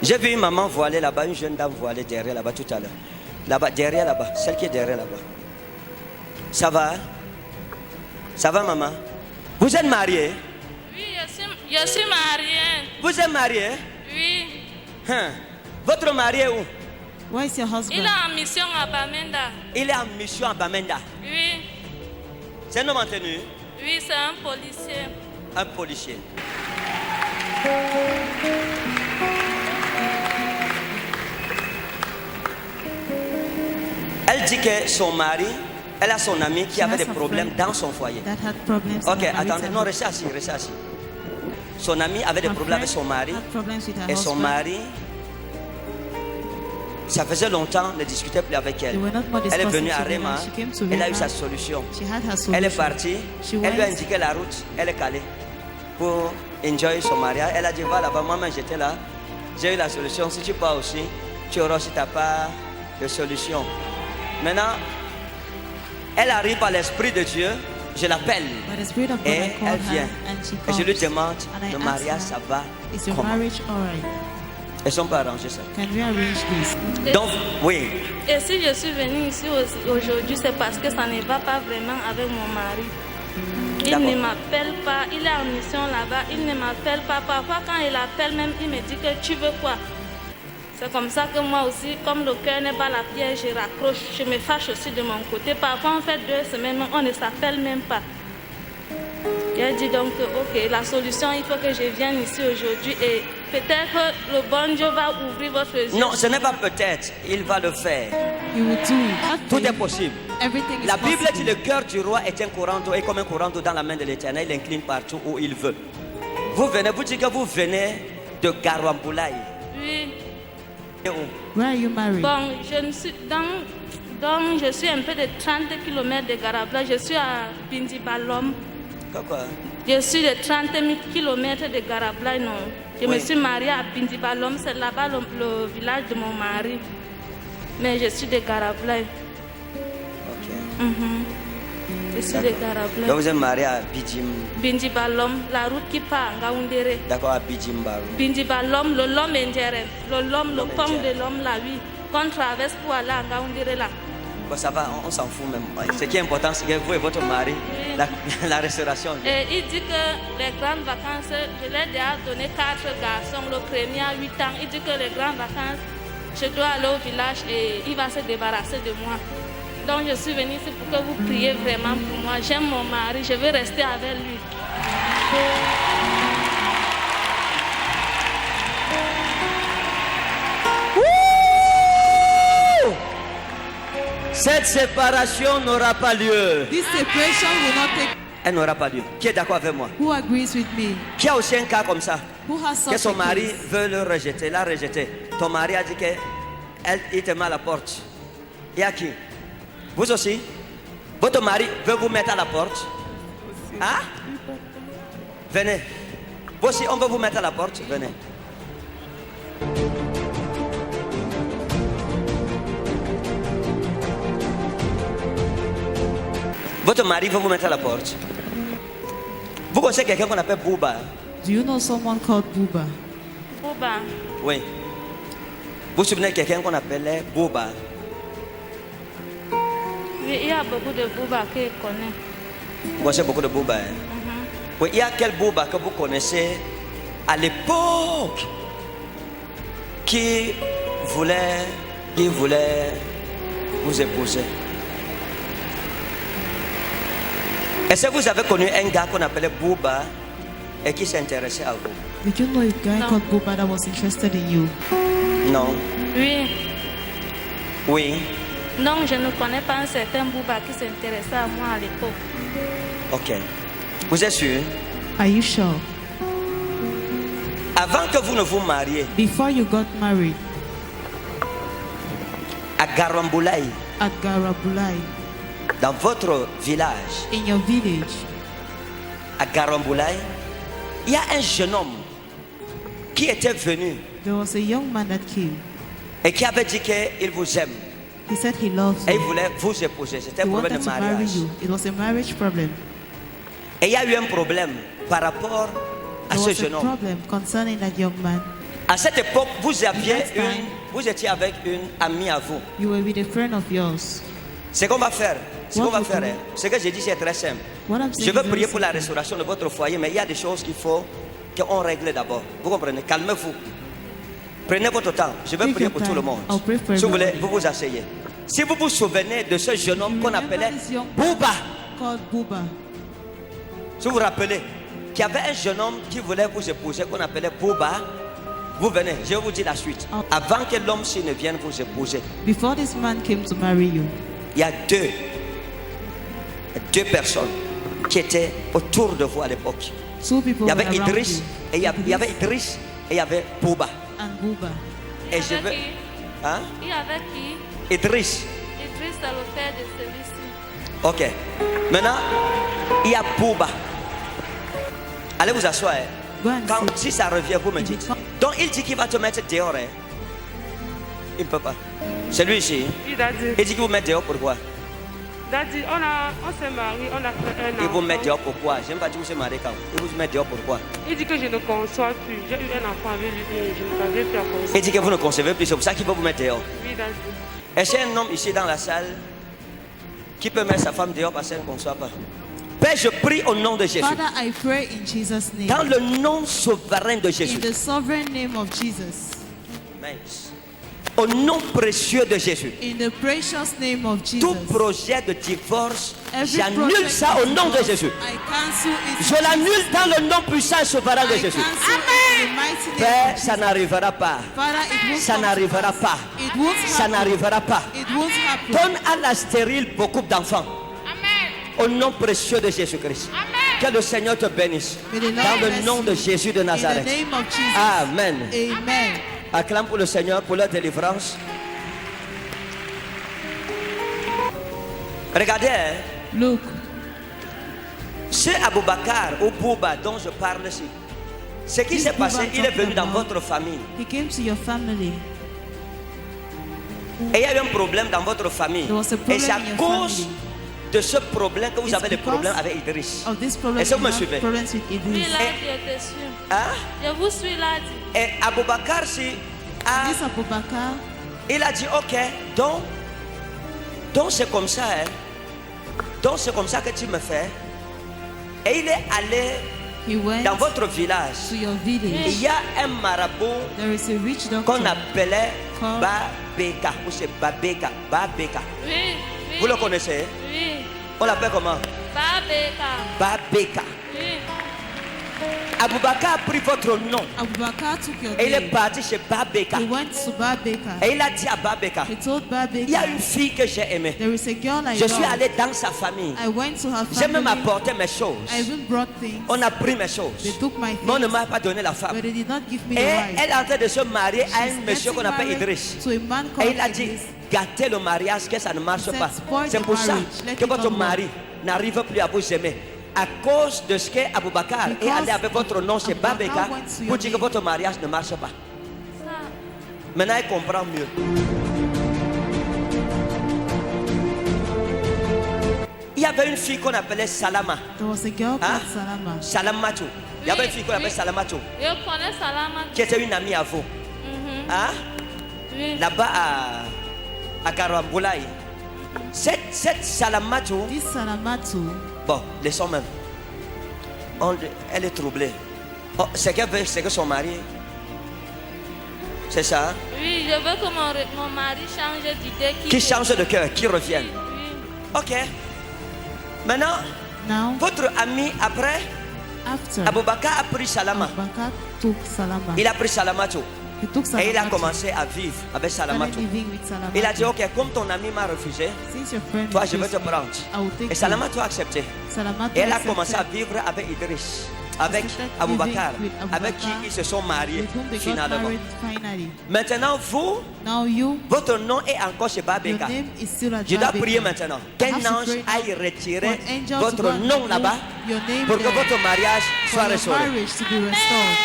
J'ai vu une maman voilée là-bas, une jeune dame voilée derrière là-bas tout à l'heure. Là-bas, derrière là-bas, celle qui est derrière là-bas. Ça va? Ça va, maman? Vous êtes mariée? Oui, je suis mariée. Vous êtes mariée? Oui. Votre mari est où? Where is your husband? Il est en mission à Bamenda. Il est en mission à Bamenda. Oui. C'est un homme en tenue? Oui, c'est un policier. Un policier. Elle dit que son mari, elle a son ami qui avait des problèmes dans son foyer. That had problems in Ok, her attendez, marital non, home. restez assis, restez assis. Son ami avait des Her problèmes avec friend son mari. had problems with her Et son husband. mari, ça faisait longtemps, ne discutait plus avec elle. They were not more Elle est venue discussing à together. Rema, She came to elle a eu Rema. sa solution. She had her solution. Elle est partie, She elle lui a went. indiqué la route, elle est calée pour enjoy son mariage. Elle a dit va là-bas, moi j'étais là, j'ai eu la solution. Si tu pars aussi, tu auras aussi ta part de solution. Maintenant, elle arrive par l'Esprit de Dieu, je l'appelle By the Spirit of God, et I called elle vient. her and she Et je lui comes. demande, And I le asked mariage her, ça va Is your comment? marriage alright? Elles sont pas arrangées ça. Can we arrange this? Donc, oui, Et si je suis venue ici aujourd'hui, c'est parce que ça ne va pas vraiment avec mon mari. Il D'accord. ne m'appelle pas, il est en mission là-bas, il ne m'appelle pas. Parfois, quand il appelle même, il me dit que tu veux quoi? C'est comme ça que moi aussi, comme le cœur n'est pas la pierre, je raccroche, je me fâche aussi de mon côté. Parfois, on fait 2 semaines, on ne s'appelle même pas. J'ai dit donc, ok, la solution, il faut que je vienne ici aujourd'hui et peut-être que le bon Dieu va ouvrir votre yeux. non, ce n'est pas peut-être, il va le faire. He will do it. Tout est possible. Everything is La Bible dit possible. le cœur du roi est un courant d'eau et comme un courant d'eau dans la main de l'Éternel, il incline partout où il veut. Vous venez, vous dites que vous venez de Garwamboulaye. Oui. Et où? Where are you married? Bon, je suis donc je suis un peu de 30 km de Garabla. Je suis à Bindibalom. Quoi? Je suis de 30 000 km de Garabla, non. Je Oui. me suis mariée à Bindibalom, c'est là-bas le village de mon mari. Mais je suis de Garabla. Ok. Je suis de Donc Garabla. vous êtes marié à Bidjim. Bindibalom, la route qui part à Ngaoundéré. D'accord, à Bidjim Barou. Bindibalom, le lom indien, le L'homme pomme indien. de l'homme, là, oui. Qu'on traverse pour aller à Ngaoundéré, là. Bon, ça va, on s'en fout même. Ouais, ce qui est important, c'est que vous et votre mari, la restauration. Et il dit que les grandes vacances, je lui ai déjà donné 4 garçons, le premier à 8 ans. Il dit que les grandes vacances, je dois aller au village et il va se débarrasser de moi. Donc je suis venue ici pour que vous priez vraiment pour moi. J'aime mon mari, je veux rester avec lui. Cette séparation n'aura pas lieu. This separation will not take. Elle n'aura pas lieu. Qui est d'accord avec moi? Who agrees with me? Qui a aussi un cas comme ça? Who has Que such son a mari case? veut le rejeter, l'a rejeté. Ton mari a dit qu'il te met à la porte. Et à qui? Vous aussi? Votre mari veut vous mettre à la porte? Hein? Venez. Vous aussi, on veut vous mettre à la porte? Venez. Votre mari veut vous mettre à la porte. Vous connaissez quelqu'un qu'on appelle Bouba? Do you know someone called Buba? Bouba, Oui. Vous vous souvenez de quelqu'un qu'on appelait Bouba? oui, il y a beaucoup de Bouba que je connais. Vous connaissez beaucoup de Bouba, hein? Oui, il y a quel Bouba que vous connaissez à l'époque qui voulait vous épouser? Est-ce que vous avez connu un gars qu'on appelait Bouba et qui s'intéressait à vous? Did you know a guy No. called Buba that was interested in you? Non. Oui. Oui. Non, je ne connais pas un certain Bouba qui s'intéressait à moi à l'époque. Ok. Vous êtes sûr? Are you sure? Avant que vous ne vous mariez Before you got married à Garwamboulaye, at Garabulai, dans votre village, in your village, à Garwamboulaye, il y a un jeune homme qui était venu there was a young man that came. et qui avait dit qu'il vous aime He said he loves et il you. voulait vous épouser. C'était He un problème wanted de to marry mariage. you. It was a marriage problem. Et il y a eu un problème par rapport à There ce was a jeune homme. problem concerning that young man. À cette époque, vous At that time, vous étiez avec une amie à vous. You were with a friend of yours. Ce qu'on va faire, What we do? ce que j'ai dit, c'est très simple. What I'm saying Je veux is prier very pour la simple. restauration de votre foyer, mais il y a des choses qu'il faut qu'on règle d'abord. Vous comprenez? Calmez-vous. Prenez votre temps. Je vais Take prier your pour tout le time. monde. I'll pray for Si vous voulez, everybody. vous vous asseyez. Si vous vous souvenez de ce jeune homme You qu'on remember appelait this young Bouba, Called Buba. si vous vous rappelez, qu'il y avait un jeune homme qui voulait vous épouser qu'on appelait Bouba, vous venez, je vais vous dire la suite. Oh. Avant que l'homme-ci ne vienne vous épouser, Before this man came to marry you, il y a deux personnes qui étaient autour de vous à l'époque. two people Il y were avait around Idriss you. et il y avait Idriss et il y avait Bouba. And Buba. Et je veux. Hein? Et avec qui? Idriss. Idriss est le père de celui-ci. Ok. Maintenant, il y a Bouba. Allez vous asseoir. Hein. Go and Quand, sit. si ça revient, vous me If it dites. comes- Donc il dit qu'il va te mettre dehors. Hein. Il ne peut pas. C'est lui ici. Oui, Daddy. Il dit qu'il vous met dehors pourquoi? Daddy, on s'est mariés, on a fait un Il vous enfant. met dehors pourquoi? Je n'aime pas dire que vous êtes marié quand. Il vous met dehors pourquoi? Il dit que je ne conçois plus. J'ai eu un enfant avec lui et je ne savais plus à concevoir. Il dit que vous ne concevez plus. C'est pour ça qu'il veut vous mettre dehors. Oui, Daddy. Est-ce qu'il y a un homme ici dans la salle qui peut mettre sa femme dehors parce qu'elle ne conçoit pas? Père, je prie au nom de Jésus. Father, I pray in Jesus' name. Dans le nom souverain de Jésus. In the sovereign name of Jesus. Amen. Au nom précieux de Jésus. In the precious name of Jesus. Tout projet de divorce, Every j'annule project ça au of nom de divorce, Jésus. I cancel it. Je l'annule dans le nom puissant et souverain de I Jésus. cancel it in the mighty name Père, of ça Jesus. n'arrivera pas. Father, it won't Ça come to n'arrivera pass. pas. It won't Ça happen. n'arrivera pas. It won't happen. Donne à la stérile beaucoup d'enfants. Au nom précieux de Jésus-Christ. Que le Seigneur te bénisse. May the Lord Dans le bless nom you. de Jésus de In the Nazareth. name of Jesus. Amen. Amen. Acclame pour le Seigneur pour leur délivrance. Regardez, hein, Look, ce Aboubakar ou Bouba dont je parle ici, ce qui This s'est passé, Bouba il est venu dans talking about- votre famille. he came to your family. Et il y a eu un problème dans votre famille. There was a Et problem c'est à in your cause family. de ce problème que vous It's avez des because problèmes avec Idriss. Of this problem, Est-ce que you vous me have suivez? problems with Oui, Idris. là, j'étais sûr. Hein? Je vous suis là, dit. Et Aboubakar, si, This Abubakar, il a dit ok, donc c'est comme ça, hein. Donc c'est comme ça que tu me fais. Et il est allé he went dans votre village. to your Il village. y a un marabout There is a rich qu'on doctor. appelait Called- Babeka, ou c'est Babeka, Babeka. Oui, oui. Vous le connaissez? Oui. On l'appelle comment? Babeka. Babeka. Oui. Aboubakar a pris votre nom Abubakar took your et il est name. parti chez Babeka. He went to Babeka. Et il a dit à Babeka, He told il y a Babeka, une fille que j'ai aimée. there is a girl I Je suis love. allé dans sa famille. I went to her J'ai même family. apporté mes choses. I even brought things. On a pris mes choses. They took my Mais on ne things, m'a pas donné la femme. but they did not give me Et a wife. elle est en train de se marier à She's un monsieur getting qu'on appelle married Idriss. to a man Et called il a dit, Idris. gâtez le mariage, que ça ne marche said, pas. spoil C'est the pour ça marriage, let que it votre not work. mari n'arrive plus à vous aimer. À cause de ce que Aboubakar est Because allé avec votre nom chez Aboubakar Babeka went to pour your dire que name. votre mariage ne marche pas. Ça. Maintenant, il comprend mieux. Il y avait une fille qu'on appelait Salama. There was a girl Hein? called Salama. Salamatou. Il y avait une fille qu'on appelait Oui. Salamatou, Je connais Salama. qui était une amie à vous. Mhm. Hein? Oui. Là-bas à Karamboulaye. Cette Salamatou, This Salamatu, bon, laissons même. Elle est troublée. Oh, ce qu'elle veut, c'est que son mari. C'est ça, hein? Oui, je veux que mon mari change d'idée. Qui change de cœur, qui revienne. Oui. Ok. Maintenant, now, votre ami, après, after Aboubakar a pris Salama. Abubakar took Salama, Il a pris Salamatou. he took Et il a Salamatu, commencé à vivre avec started Salamatou. living with Salamatu. Il a dit, ok, comme ton ami m'a refusé, Since your friend toi, je vais te refused me, prendre. I will take Et you. Salamatou a accepté. Salamatu Et elle a accepted, commencé à vivre avec Idriss, avec started Aboubakar, living with Aboubakar, avec qui ils se sont mariés with whom they got finalement. married finally. Maintenant, vous, Now you, votre nom est encore chez your Babeka. name is still at Je dois Babeka. prier maintenant I qu'un have to ange pray aille now retirer for an angel to votre go and nom remove là-bas your name pour que there, votre mariage for soit your restauré. marriage to be restored.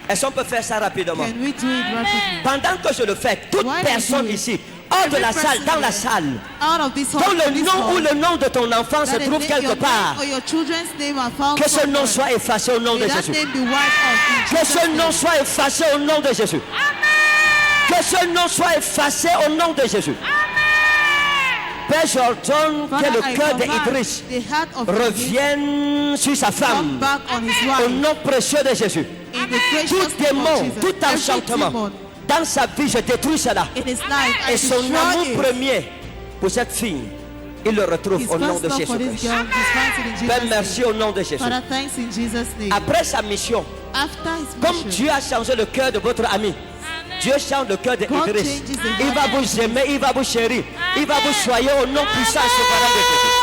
Est-ce qu'on peut faire ça rapidement? Can we do it rapidly? Pendant que je le fais, toute Why personne do it? ici, hors de Every la salle, person dans la here, salle, out of this hall, dont in le this nom ou hall, le nom de ton enfant se that the trouve name- quelque your part, name or your children's name are found que ce nom somewhere. soit effacé au nom de May that Jésus. name be wiped off in Que Jesus' ce nom name. soit effacé au nom de Jésus. Que ce nom soit effacé au nom de Jésus. Père, j'ordonne que Father, le I cœur command d'Idriss the heart of Idris revienne sur sa come femme. back on his Au wife. nom précieux de Jésus. In the precious Tout name of démon, Jesus. tout Every enchantement demon dans sa vie, je détruis cela. in his life, I Et son amour destroy it. premier pour cette fille, il le retrouve His au nom first de love for this Jésus-Christ. girl, he's finds it in Père, Jesus' merci name. au nom de Jésus. Father, thanks in Jesus' name. Après sa mission, After his comme mission, Dieu a changé le cœur de votre ami, Dieu change le cœur God d'Idriss. changes the Il va heart. vous aimer, il va vous chérir, il va vous soigner au nom puissant et souverain de Jésus.